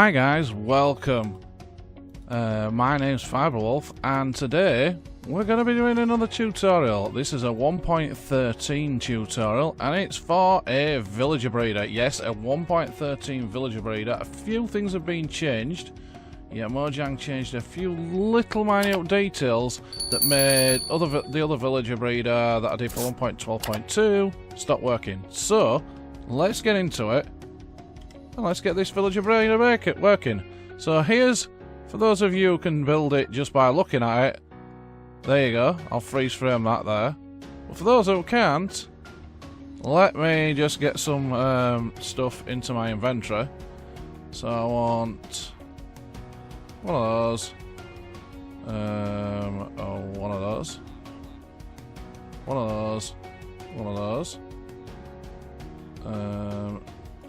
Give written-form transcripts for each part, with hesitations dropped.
Hi guys, welcome. My name's FibroWolf and today we're going to be doing another tutorial. This is a 1.13 tutorial and it's for a villager breeder. Yes, a 1.13 villager breeder. A few things have been changed. Yeah, Mojang changed a few little minute details that made the other villager breeder that I did for 1.12.2 stop working. So, let's get into it. And let's get this villager breeder working. So here's, for those of you who can build it just by looking at it, there you go, I'll freeze frame that there. But for those who can't, let me just get some stuff into my inventory. So I want one of those, one of those, one of those, one of those,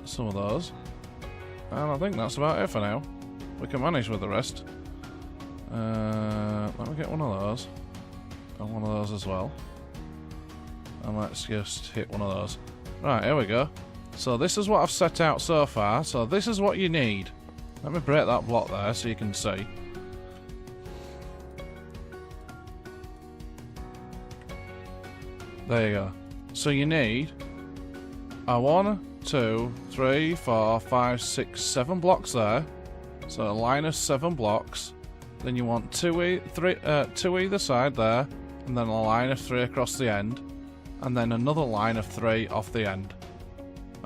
some of those. And I think that's about it for now. We can manage with the rest. Let me get one of those. And one of those as well. And let's just hit one of those. Right, here we go. So this is what I've set out so far. So this is what you need. Let me break that block there so you can see. There you go. So you need a 1, 2, 3, 4, 5, 6, 7 blocks there. So a line of 7 blocks. Then you want two either side there, and then a line of 3 across the end, and then another line of 3 off the end.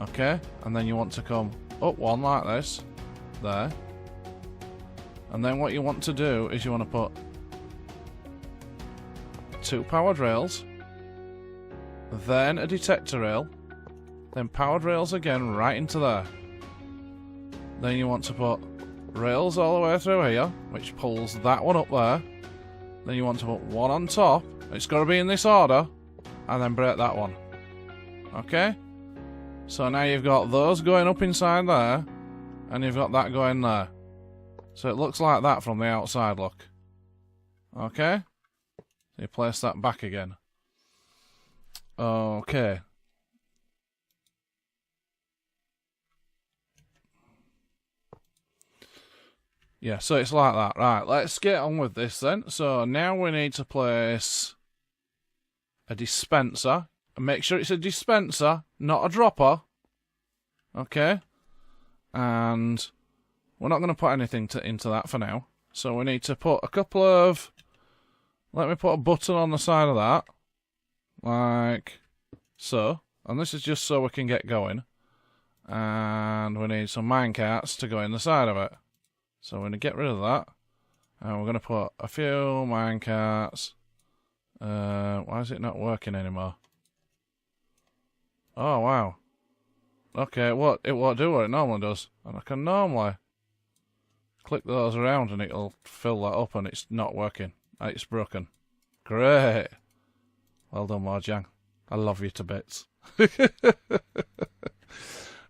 Okay, and then you want to come up one like this, there. And then what you want to do is you want to put 2 powered rails, then a detector rail, then powered rails again right into there. Then you want to put rails all the way through here, which pulls that one up there. Then you want to put one on top. It's got to be in this order, and then break that one. Okay? So now you've got those going up inside there, and you've got that going there. So it looks like that from the outside, look. Okay? So you place that back again. Okay. Yeah, so it's like that. Right, let's get on with this then. So now we need to place a dispenser. And make sure it's a dispenser, not a dropper. Okay? And we're not going to put anything into that for now. So we need to put a couple of... Let me put a button on the side of that. Like so. And this is just so we can get going. And we need some minecarts to go in the side of it. So we're going to get rid of that, and we're going to put a few minecarts. Why is it not working anymore? Oh, wow. Okay, it won't do what it normally does. And I can normally click those around and it'll fill that up, and it's not working. It's broken. Great. Well done, Mojang. I love you to bits.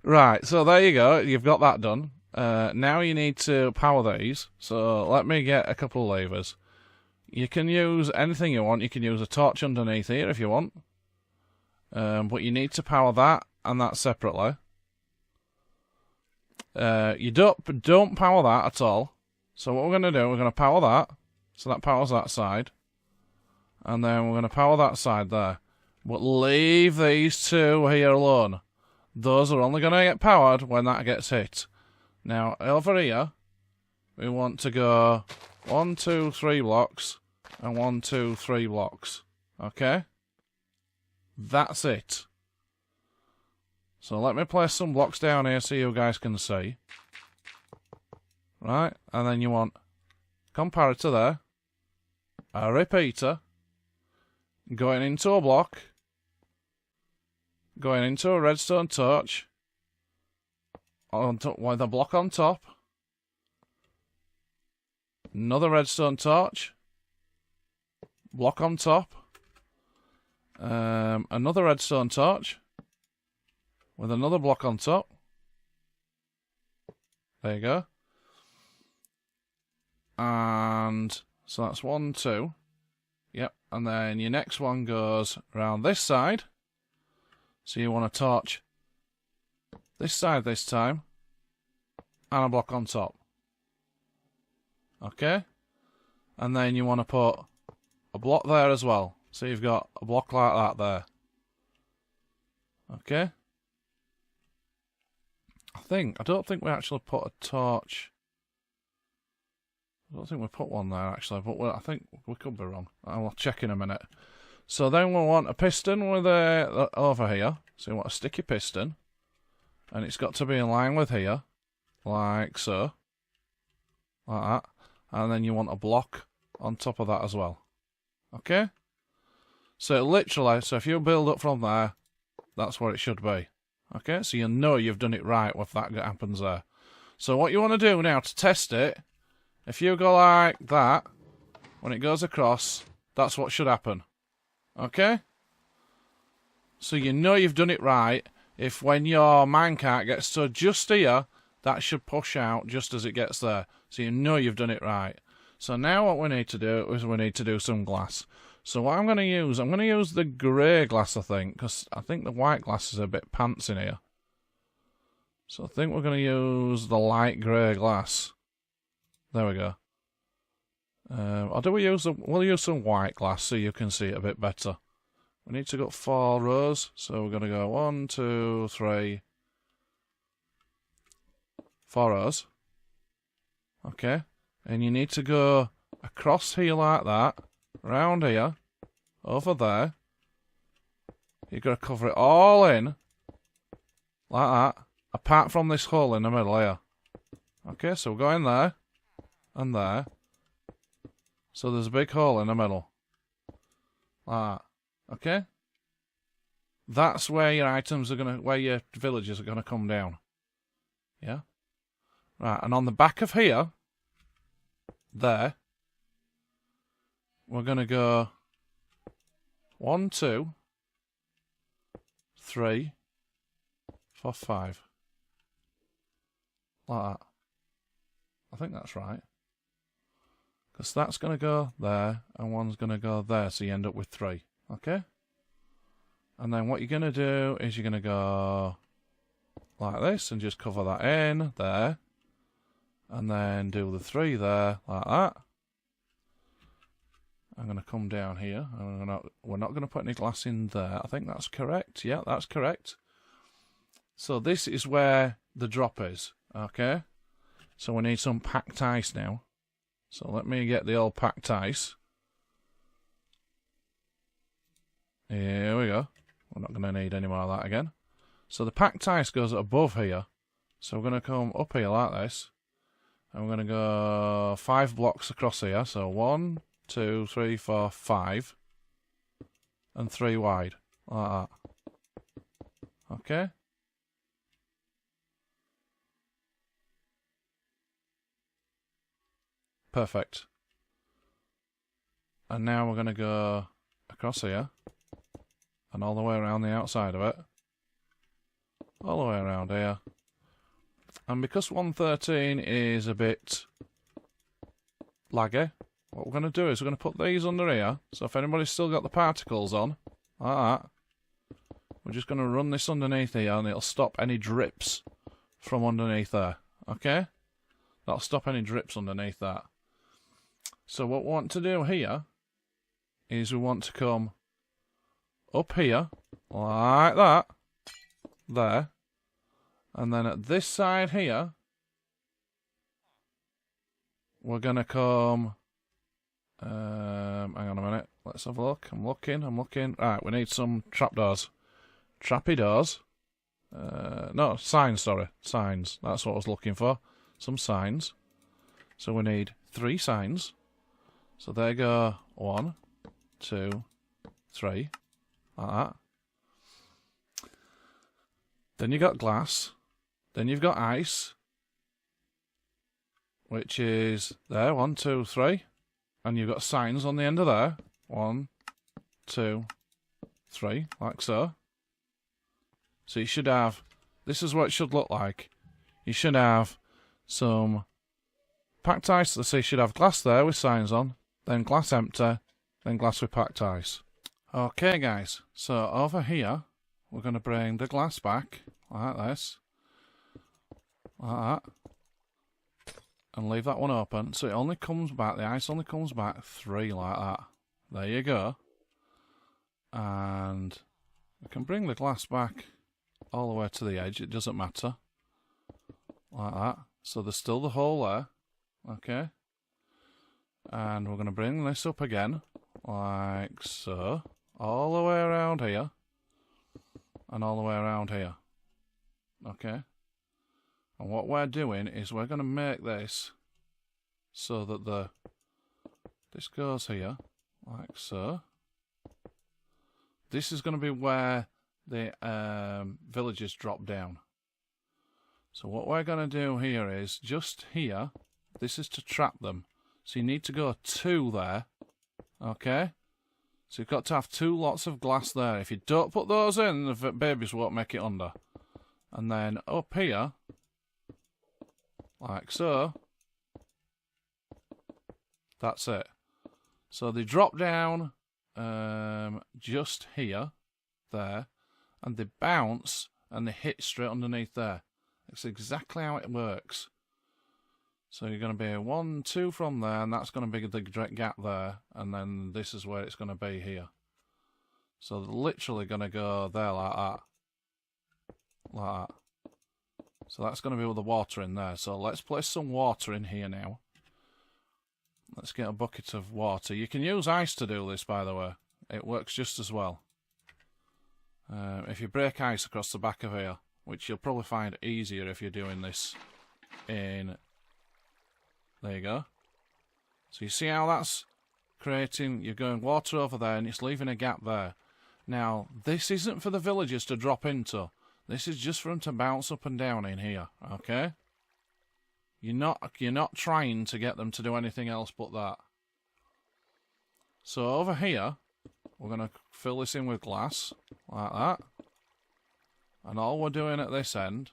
Right, so there you go. You've got that done. Now you need to power these, so let me get a couple of levers. You can use anything you want. You can use a torch underneath here if you want, but you need to power that and that separately. You don't power that at all. So what we're going to do, we're going to power that, so that powers that side, and then we're going to power that side there. But leave these two here alone. Those are only going to get powered when that gets hit. Now, over here, we want to go 1, 2, 3 blocks, and 1, 2, 3 blocks. Okay? That's it. So let me place some blocks down here so you guys can see. Right? And then you want comparator there, a repeater, going into a block, going into a redstone torch, with a block on top, another redstone torch, block on top, another redstone torch with another block on top. There you go. And so that's 1, 2. Yep, and then your next one goes around this side. So you want to torch this side this time, and a block on top. Okay? And then you want to put a block there as well. So you've got a block like that there. Okay? I don't think we actually put a torch. I don't think we put one there actually, but I think we could be wrong. I'll check in a minute. So then we'll want a piston with over here. So you want a sticky piston. And it's got to be in line with here. Like so. Like that. And then you want a block on top of that as well. Okay? So literally, so if you build up from there, that's what it should be. Okay? So you know you've done it right if that happens there. So what you want to do now to test it, if you go like that, when it goes across, that's what should happen. Okay? So you know you've done it right. If when your minecart gets to just here, that should push out just as it gets there. So you know you've done it right. So now what we need to do is we need to do some glass. So what I'm going to use the grey glass, I think, because I think the white glass is a bit pants in here. So I think we're going to use the light grey glass. There we go. Or do we use we'll use some white glass so you can see it a bit better. We need to go 4 rows, so we're going to go 1, 2, 3, 4 rows. Okay, and you need to go across here like that, round here, over there. You've got to cover it all in, like that, apart from this hole in the middle here. Okay, so we're going there, and there. So there's a big hole in the middle. Like that. Okay? That's where your items are where your villages are gonna come down. Yeah? Right, and on the back of here, there, we're gonna go 1, 2, 3, 4, 5. Like that. I think that's right. Because that's going to go there, and one's going to go there, so you end up with 3. Okay? And then what you're going to do is you're going to go like this, and just cover that in, there. And then do the 3 there, like that. I'm going to come down here. We're not going to put any glass in there. I think that's correct. Yeah, that's correct. So this is where the drop is. Okay? So we need some packed ice now. So let me get the old packed ice. Here we go. We're not going to need any more of that again. So the packed ice goes above here. So we're going to come up here like this. And we're going to go 5 blocks across here. So 1, 2, 3, 4, 5. And 3 wide. Like that. Okay? Perfect. And now we're going to go across here. And all the way around the outside of it. All the way around here. And because 113 is a bit laggy, what we're going to do is we're going to put these under here. So if anybody's still got the particles on, like that, we're just going to run this underneath here and it'll stop any drips from underneath there. Okay? That'll stop any drips underneath that. So what we want to do here is we want to come up here, like that, there, and then at this side here, we're going to come, hang on a minute, let's have a look, I'm looking, right, we need some trapdoors, trappy doors, no, signs, sorry, signs, that's what I was looking for, some signs, so we need 3 signs. So there go 1, 2, 3, like that. Then you've got glass. Then you've got ice, which is there, 1, 2, 3. And you've got signs on the end of there. 1, 2, 3, like so. So you should have, this is what it should look like. You should have some packed ice, so you should have glass there with signs on. Then glass empty, then glass with packed ice. Okay guys, so over here, we're going to bring the glass back, like this, like that. and leave that one open. So it only comes back, the ice only comes back 3 like that. There you go. And I can bring the glass back all the way to the edge, it doesn't matter. Like that. So there's still the hole there. Okay. And we're going to bring this up again, like so. All the way around here. And all the way around here. Okay. And what we're doing is we're going to make this so that this goes here, like so. This is going to be where the villagers drop down. So what we're going to do here is, just here, this is to trap them. So you need to go 2 there, okay? So you've got to have 2 lots of glass there. If you don't put those in, the babies won't make it under. And then up here, like so, that's it. So they drop down just here, there, and they bounce and they hit straight underneath there. It's exactly how it works. So you're going to be 1, 2 from there, and that's going to be the gap there, and then this is where it's going to be here. So they're literally going to go there like that. Like that. So that's going to be with the water in there. So let's place some water in here now. Let's get a bucket of water. You can use ice to do this, by the way. It works just as well. If you break ice across the back of here, which you'll probably find easier if you're doing this in... There you go. So you see how that's creating... You're going water over there and it's leaving a gap there. Now, this isn't for the villagers to drop into. This is just for them to bounce up and down in here, okay? You're not trying to get them to do anything else but that. So over here, we're going to fill this in with glass, like that. And all we're doing at this end,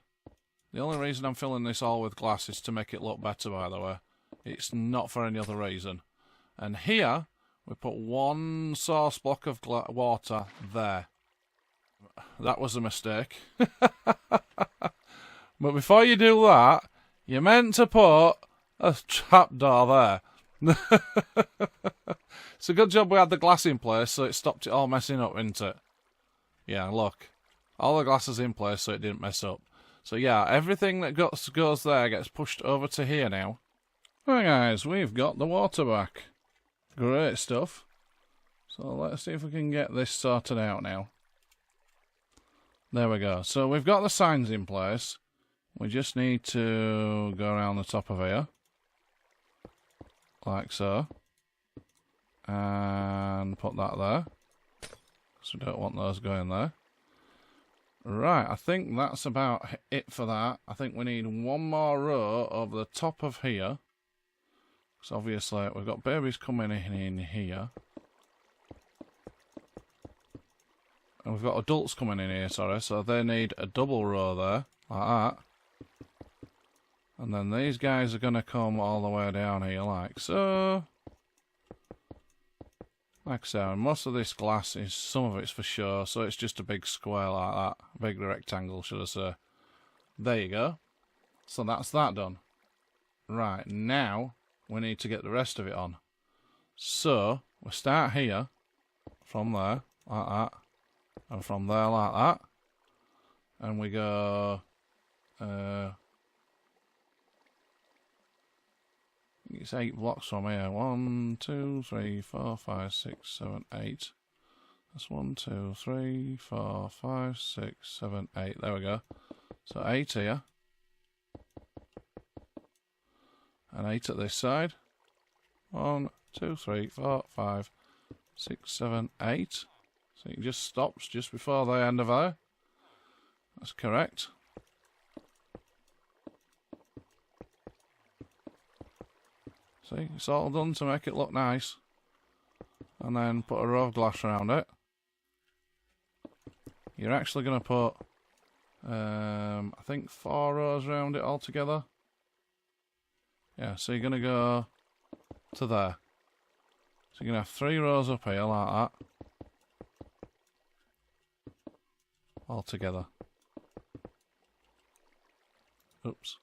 the only reason I'm filling this all with glass is to make it look better, by the way. It's not for any other reason. And here, we put 1 sauce block of water there. That was a mistake. But before you do that, you're meant to put a trapdoor there. It's a good job we had the glass in place, so it stopped it all messing up, isn't it? Yeah, look. All the glass is in place so it didn't mess up. So yeah, everything that goes there gets pushed over to here now. Right guys, we've got the water back. Great stuff. So let's see if we can get this sorted out now. There we go. So we've got the signs in place. We just need to go around the top of here. Like so. And put that there. Because we don't want those going there. Right, I think that's about it for that. I think we need 1 more row over the top of here. Because obviously we've got babies coming in here. And we've got adults coming in here, sorry. So they need a double row there, like that. And then these guys are going to come all the way down here, like so. Like so, and most of this glass is, some of it's for show, so it's just a big square like that. A big rectangle, should I say. There you go. So that's that done. Right, now we need to get the rest of it on. So, we start here, from there, like that, and from there like that. And we go... it's 8 blocks from here. 1, 2, 3, 4, 5, 6, 7, 8. That's 1, 2, 3, 4, 5, 6, 7, 8. There we go. So 8 here. And 8 at this side. 1, 2, 3, 4, 5, 6, 7, 8. So it just stops just before the end of there. That's correct. See, it's all done to make it look nice. And then put a row of glass around it. You're actually going to put, I think 4 rows around it altogether. Yeah, so you're going to go to there. So you're going to have 3 rows up here like that. All together. Oops.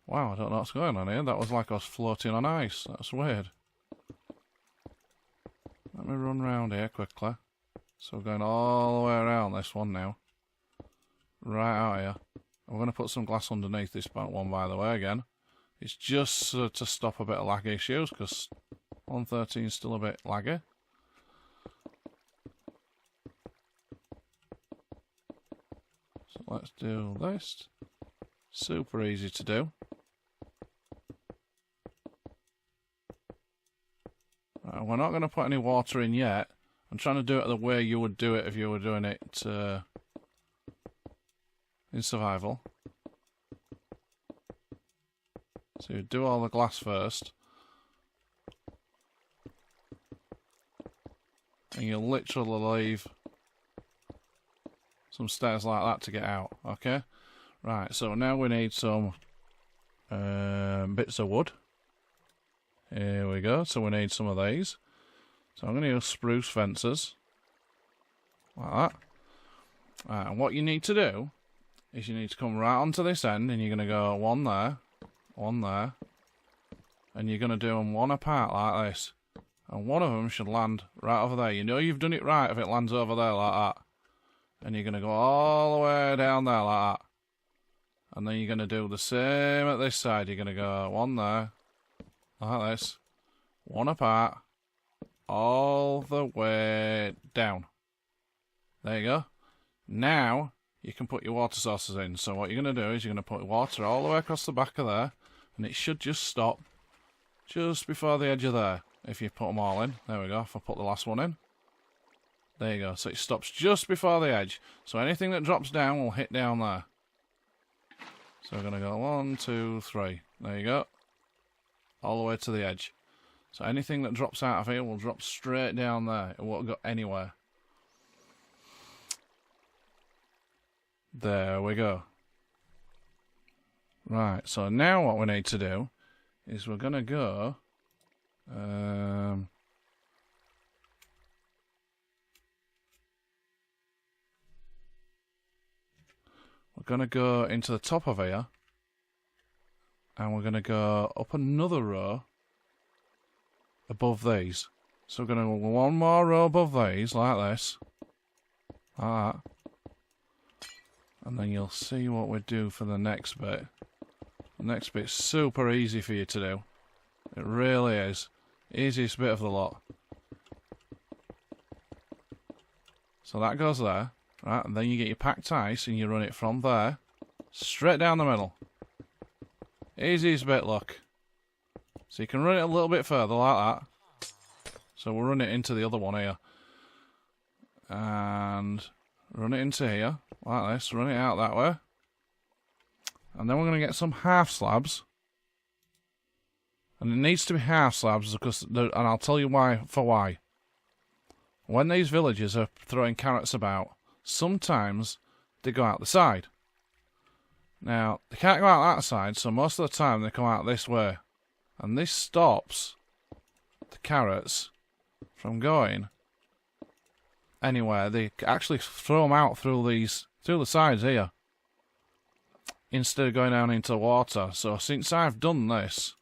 Wow, I don't know what's going on here. That was like I was floating on ice. That's weird. Let me run round here quickly. So we're going all the way around this one now. Right out here. I'm going to put some glass underneath this one, by the way, again. It's just to stop a bit of lag issues, because 113 is still a bit laggy. So let's do this. Super easy to do. Right, we're not going to put any water in yet. I'm trying to do it the way you would do it if you were doing it in survival. So you do all the glass first. And you literally leave some stairs like that to get out, okay? Right, so now we need some bits of wood. Here we go, so we need some of these. So I'm going to use spruce fences. Like that. Right, and what you need to do is you need to come right onto this end, and you're going to go one there, and you're going to do them one apart like this. And one of them should land right over there. You know you've done it right if it lands over there like that. And you're going to go all the way down there like that. And then you're going to do the same at this side. You're going to go one there, like this, one apart, all the way down. There you go. Now you can put your water sources in. So what you're going to do is you're going to put water all the way across the back of there, and it should just stop just before the edge of there. If you put them all in. There we go. If I put the last one in. There you go. So it stops just before the edge. So anything that drops down will hit down there. So we're going to go 1, 2, 3. There you go. All the way to the edge. So anything that drops out of here will drop straight down there. It won't go anywhere. There we go. Right, so now what we need to do is we're going to go... we're going to go into the top of here, and we're going to go up another row above these. So we're going to go one more row above these, like this, like that, and then you'll see what we do for the next bit. The next bit's super easy for you to do. It really is. Easiest bit of the lot. So that goes there, right, and then you get your packed ice and you run it from there straight down the middle. Easiest bit, look. So you can run it a little bit further like that. So we'll run it into the other one here. And run it into here, like this, run it out that way. And then we're going to get some half slabs. And it needs to be half slabs because, and I'll tell you why. When these villagers are throwing carrots about, sometimes they go out the side. Now, they can't go out that side, so most of the time they come out this way. And this stops the carrots from going anywhere. They actually throw them out through the sides here, instead of going down into water. So since I've done this,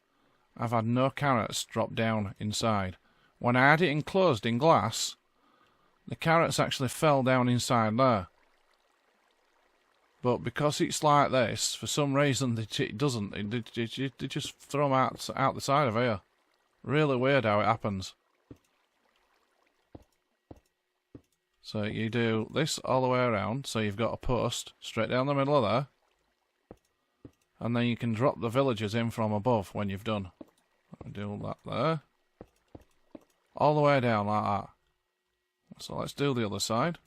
I've had no carrots drop down inside. When I had it enclosed in glass, the carrots actually fell down inside there. But because it's like this, for some reason it doesn't. They just throw them out the side of here. Really weird how it happens. So you do this all the way around, so you've got a post straight down the middle of there. And then you can drop the villagers in from above when you've done. Do that there. All the way down like that. So let's do the other side.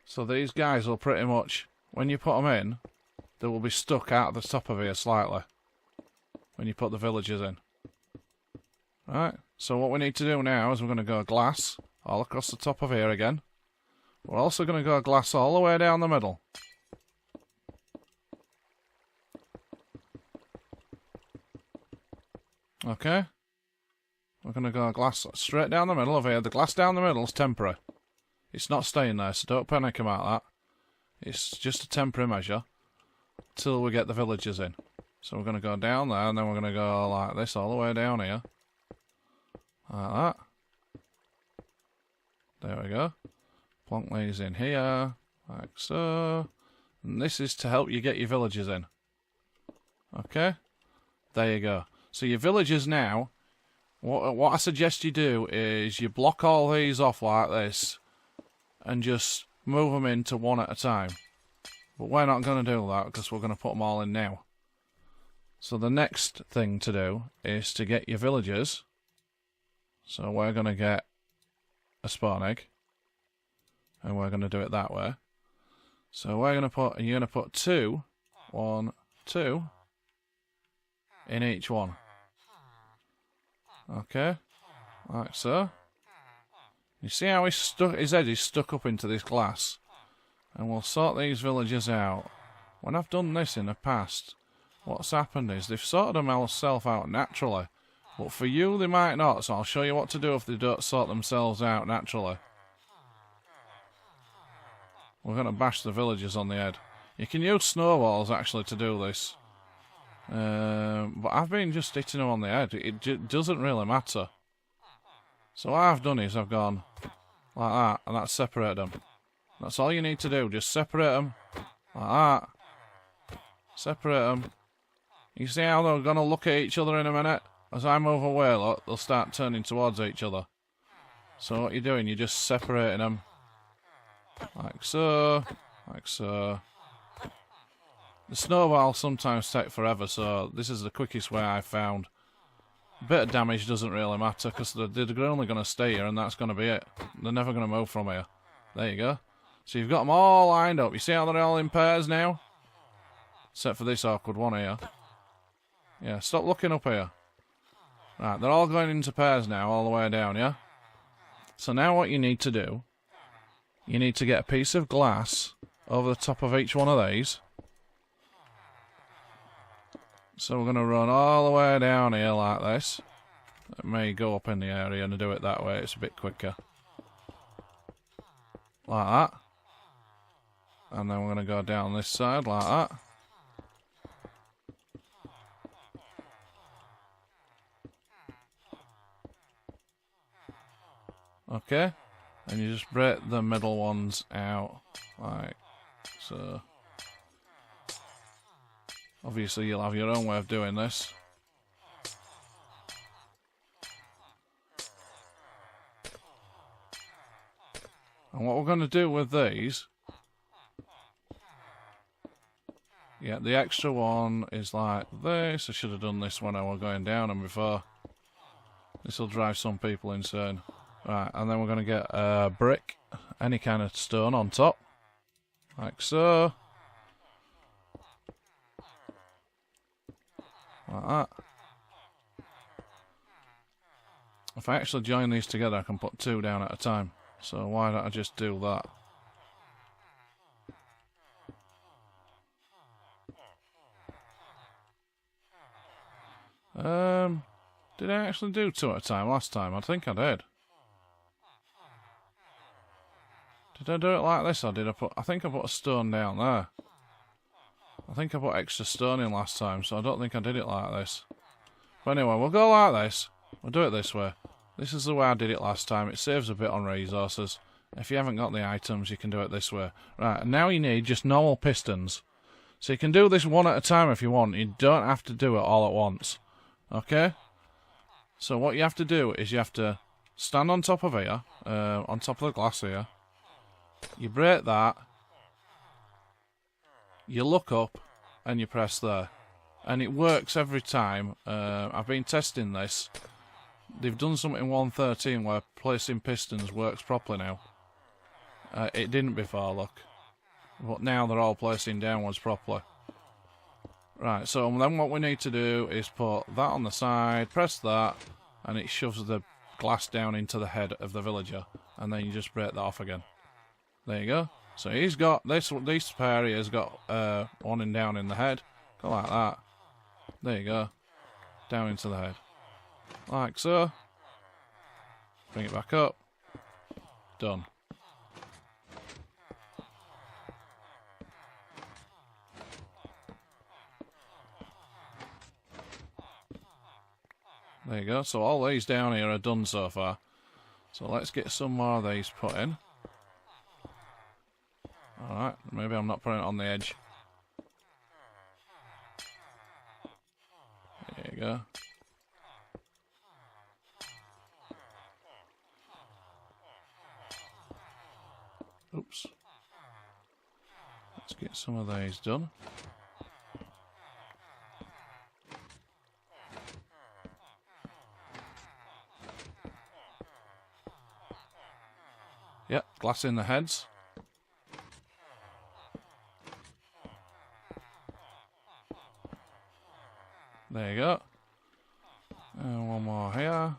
So these guys will pretty much, when you put them in, they will be stuck out the top of here slightly. When you put the villagers in. Right, so what we need to do now is we're going to go glass all across the top of here again. We're also going to go glass all the way down the middle. Okay, We're going to go glass straight down the middle of here. The glass down the middle is temporary. It's not staying there, so don't panic about that. It's just a temporary measure till we get the villagers in. So we're going to go down there, and then we're going to go like this all the way down here. Like that. There we go. Plonk these in here, like so. And this is to help you get your villagers in. Okay? There you go. So your villagers now, what I suggest you do is you block all these off like this and just move them into one at a time. But we're not going to do that because we're going to put them all in now. So the next thing to do is to get your villagers. So we're going to get a spawn egg. And we're going to do it that way. So we're going to put, and you're going to put 2, 1, 2 in each one. Okay, like so. You see how his head is stuck up into this glass? And we'll sort these villagers out. When I've done this in the past, what's happened is they've sorted themselves out naturally. But for you, they might not, so I'll show you what to do if they don't sort themselves out naturally. We're going to bash the villagers on the head. You can use snowballs, actually, to do this. But I've been just hitting them on the head. It doesn't really matter. So what I've done is I've gone like that, and that's separated them. That's all you need to do. Just separate them like that. Separate them. You see how they're going to look at each other in a minute? As I move away, look, they'll start turning towards each other. So what you're doing, you're just separating them. Like so. Like so. The snowballs sometimes take forever, so this is the quickest way I've found. A bit of damage doesn't really matter, because they're only going to stay here, and that's going to be it. They're never going to move from here. There you go. So you've got them all lined up. You see how they're all in pairs now? Except for this awkward one here. Yeah, stop looking up here. Right, they're all going into pairs now, all the way down, yeah? So now what you need to do, you need to get a piece of glass over the top of each one of these. So we're going to run all the way down here like this. It may go up in the area and do it that way, it's a bit quicker. Like that. And then we're going to go down this side like that. Okay. And you just break the middle ones out like so. Obviously, you'll have your own way of doing this. And what we're going to do with these... Yeah, the extra one is like this. I should have done this when I was going down and before. This will drive some people insane. Right, and then we're going to get a brick, any kind of stone on top. Like so. Like that. If I actually join these together, I can put 2 down at a time. So why don't I just do that? Did I actually do 2 at a time last time? I think I did. Did I do it like this, or did I put... I think I put a stone down there. I think I put extra stone in last time, so I don't think I did it like this. But anyway, we'll go like this. We'll do it this way. This is the way I did it last time. It saves a bit on resources. If you haven't got the items, you can do it this way. Right, and now you need just normal pistons. So you can do this one at a time if you want. You don't have to do it all at once. Okay? So what you have to do is you have to stand on top of here, on top of the glass here. You break that. You look up and you press there. And it works every time. I've been testing this. They've done something in 1.13 where placing pistons works properly now. It didn't before, look. But now they're all placing downwards properly. Right, so then what we need to do is put that on the side, press that, and it shoves the glass down into the head of the villager. And then you just break that off again. There you go. So he's got, this pair here has got one in down in the head. Go like that. There you go. Down into the head. Like so. Bring it back up. Done. There you go. So all these down here are done so far. So let's get some more of these put in. Alright, maybe I'm not putting it on the edge. There you go. Oops. Let's get some of these done. Yep, glass in the heads. There you go. And one more here.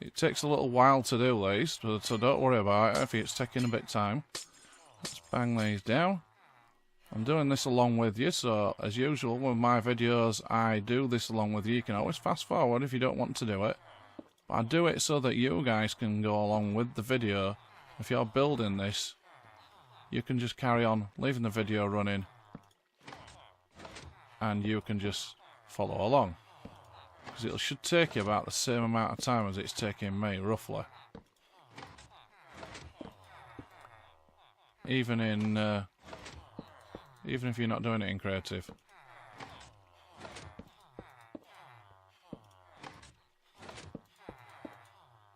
It takes a little while to do these, so don't worry about it if it's taking a bit of time. Let's bang these down. I'm doing this along with you, so as usual with my videos, I do this along with you. You can always fast forward if you don't want to do it. But I do it so that you guys can go along with the video. If you're building this, you can just carry on leaving the video running and you can just follow along. Because it should take you about the same amount of time as it's taking me, roughly. Even if you're not doing it in creative.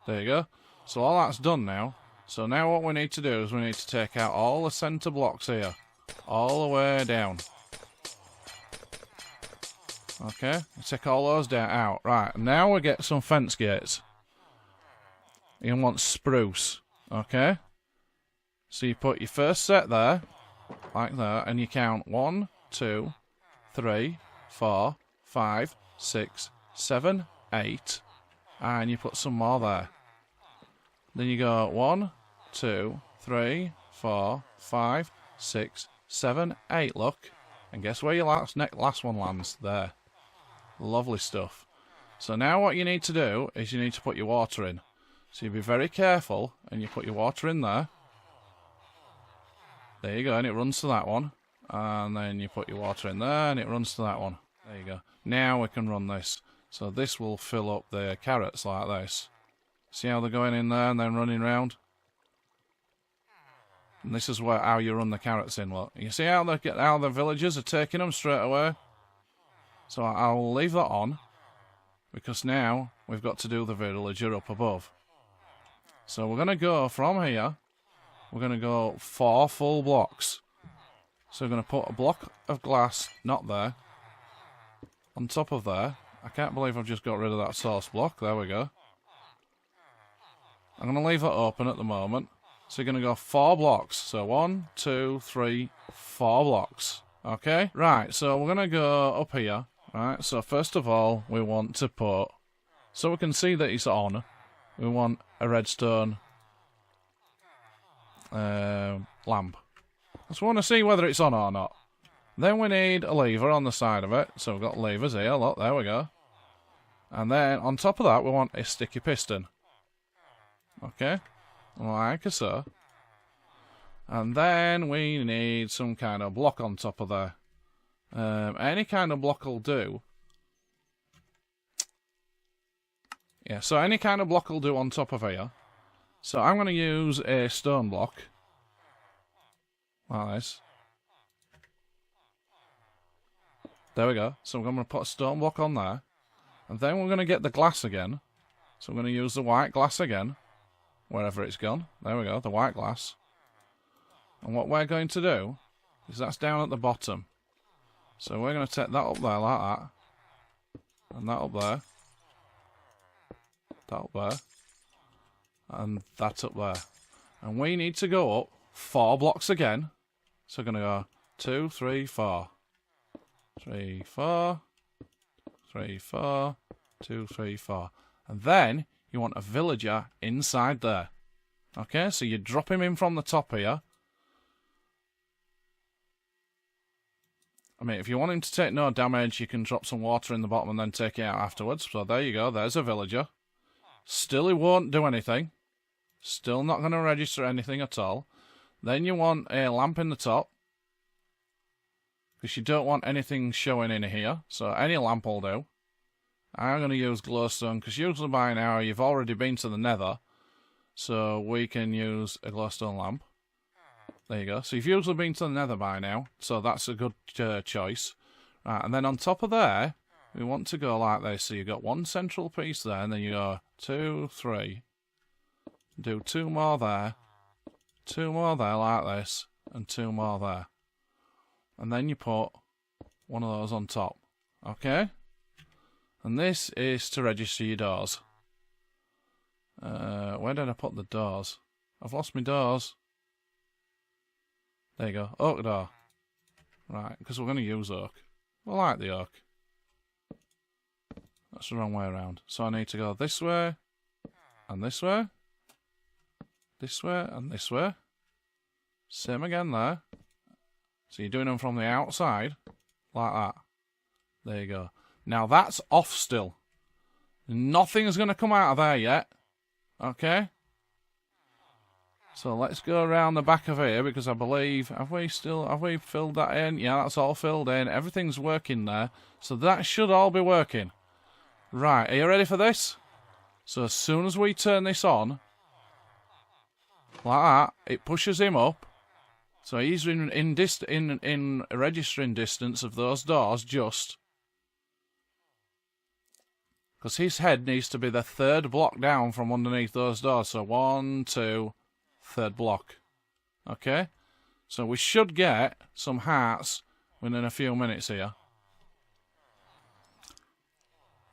There you go. So all that's done now. So now what we need to do is we need to take out all the centre blocks here. All the way down. Okay, take all those down out. Right, now we get some fence gates. You want spruce. Okay? So you put your first set there, like that, and you count 1, 2, 3, 4, 5, 6, 7, 8, and you put some more there. Then you go 1, 2, 3, 4, 5, 6, 7, 8, look. And guess where your last one lands? There. Lovely stuff. So now what you need to do is you need to put your water in. So you be very careful and you put your water in there. There you go, and it runs to that one. And then you put your water in there and it runs to that one. There you go. Now we can run this. So this will fill up the carrots like this. See how they're going in there and then running round? And this is how you run the carrots in. Look, you see how the villagers are taking them straight away? So I'll leave that on, because now we've got to do the villager up above. So we're going to go from here, we're going to go 4 full blocks. So we're going to put a block of glass, not there, on top of there. I can't believe I've just got rid of that source block. There we go. I'm going to leave that open at the moment. So you're going to go 4 blocks. So 1, 2, 3, 4 blocks. Okay? Right, so we're going to go up here. Right, so first of all, we want to put, so we can see that it's on, we want a redstone lamp. So we want to see whether it's on or not. Then we need a lever on the side of it. So we've got levers here, look, there we go. And then on top of that, we want a sticky piston. Okay, like so. And then we need some kind of block on top of there. Any kind of block will do. Yeah, so any kind of block will do on top of here. So I'm going to use a stone block. Like this. There we go. So I'm going to put a stone block on there. And then we're going to get the glass again. So I'm going to use the white glass again. Wherever it's gone. There we go, the white glass. And what we're going to do is that's down at the bottom. So we're going to take that up there like that. And that up there. That up there. And that up there. And we need to go up 4 blocks again. So we're going to go 2, 3, 4. 3, 4. 3, 4. 2, 3, 4. And then you want a villager inside there. Okay, so you drop him in from the top here. I mean, if you want him to take no damage, you can drop some water in the bottom and then take it out afterwards. So there you go, there's a villager. Still, it won't do anything. Still not going to register anything at all. Then you want a lamp in the top, because you don't want anything showing in here. So any lamp will do. I'm going to use glowstone, because usually by now you've already been to the nether. So we can use a glowstone lamp. There you go. So you've usually been to the nether by now. So that's a good choice. Right, and then on top of there, we want to go like this. So you've got one central piece there, and then you go 2, 3. Do 2 more there. 2 more there like this. And 2 more there. And then you put one of those on top. Okay? And this is to register your doors. Where did I put the doors? I've lost my doors. There you go. Oak door. Right, because we're going to use oak. We like the oak. That's the wrong way around. So I need to go this way. And this way. This way and this way. Same again there. So you're doing them from the outside. Like that. There you go. Now that's off still. Nothing's going to come out of there yet. Okay? So let's go around the back of here, because I believe... Have we filled that in? Yeah, that's all filled in. Everything's working there. So that should all be working. Right, are you ready for this? So as soon as we turn this on, like that, it pushes him up. So he's in registering distance of those doors, just. Because his head needs to be the 3rd block down from underneath those doors. So 1, 2, 3rd block. Okay? So we should get some hearts within a few minutes here.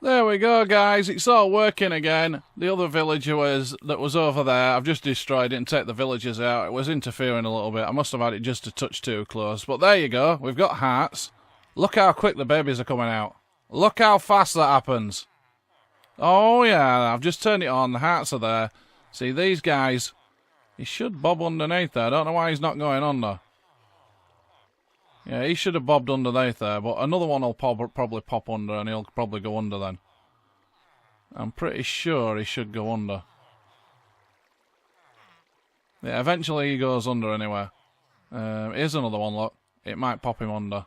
There we go, guys. It's all working again. The other villager that was over there, I've just destroyed it and take the villagers out. It was interfering a little bit. I must have had it just a touch too close. But there you go. We've got hearts. Look how quick the babies are coming out. Look how fast that happens. Oh, yeah. I've just turned it on. The hearts are there. See, these guys, he should bob underneath there. I don't know why he's not going under. Yeah, he should have bobbed underneath there, but another one will probably pop under, and he'll probably go under then. I'm pretty sure he should go under. Yeah, eventually he goes under anyway. Here's another one, look. It might pop him under.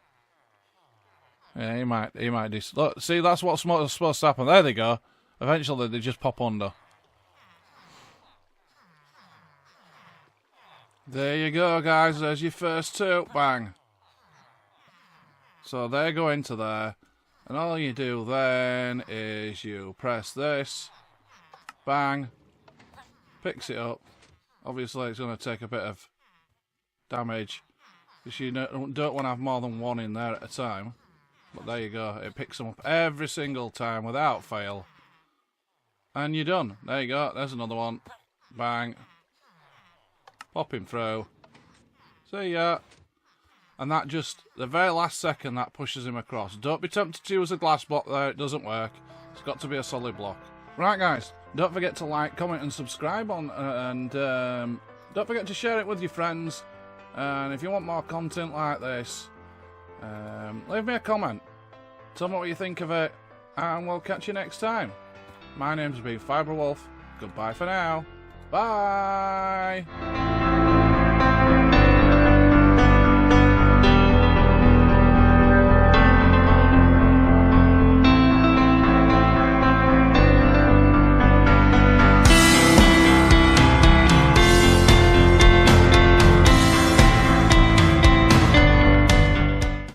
Yeah, he might look, see, that's what's supposed to happen. There they go. Eventually they just pop under. There you go, guys. There's your first 2. Bang. So they go into there, and all you do then is you press this, bang, picks it up. Obviously it's going to take a bit of damage, because you don't want to have more than one in there at a time. But there you go, it picks them up every single time without fail. And you're done. There you go, there's another one. Bang. Pop him through. See ya. And that just, the very last second, that pushes him across. Don't be tempted to use a glass block there, it doesn't work. It's got to be a solid block. Right, guys, don't forget to like, comment and subscribe and don't forget to share it with your friends. And if you want more content like this, leave me a comment. Tell me what you think of it, and we'll catch you next time. My name's been FibroWolf. Goodbye for now. Bye!